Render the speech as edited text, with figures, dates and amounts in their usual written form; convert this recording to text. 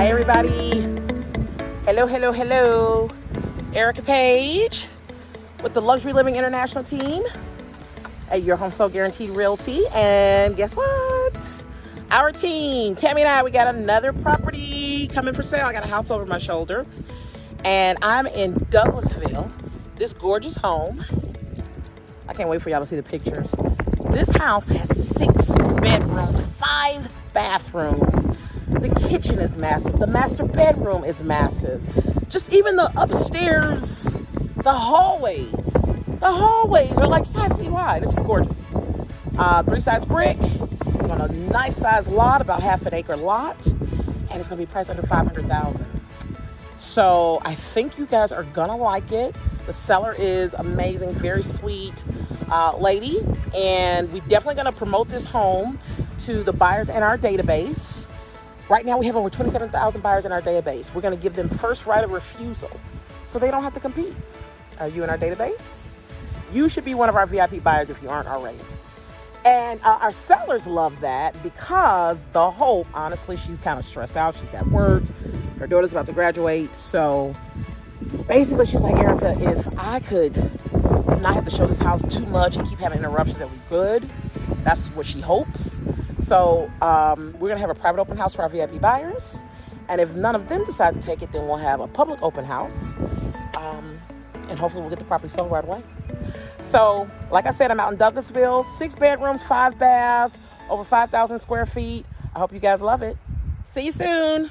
Hi everybody. Hello. Erica Page with the Luxury Living International team at Your Home Sold Guaranteed Realty. And guess what? Our team, Tami and I, we got another property coming for sale. I got a house over my shoulder. And I'm in Douglasville, this gorgeous home. I can't wait for y'all to see the pictures. This house has 6 bedrooms, 5 bathrooms. The kitchen is massive. The master bedroom is massive. Just even the upstairs, the hallways are like 5 feet wide. It's gorgeous. 3 sides brick. It's on a nice sized lot, about half an acre lot. And it's gonna be priced under $500,000. So I think you guys are gonna like it. The seller is amazing, very sweet lady. And we're definitely gonna promote this home to the buyers in our database. Right now we have over 27,000 buyers in our database. We're gonna give them first right of refusal so they don't have to compete. Are you in our database? You should be one of our VIP buyers if you aren't already. And our sellers love that because the hope, honestly, she's kind of stressed out. She's got work. Her daughter's about to graduate. So basically she's like, Erica, if I could not have to show this house too much and keep having interruptions that we could, that's what she hopes. So we're gonna have a private open house for our VIP buyers. And if none of them decide to take it, then we'll have a public open house. And hopefully we'll get the property sold right away. So like I said, I'm out in Douglasville, 6 bedrooms, 5 baths, over 5,000 square feet. I hope you guys love it. See you soon.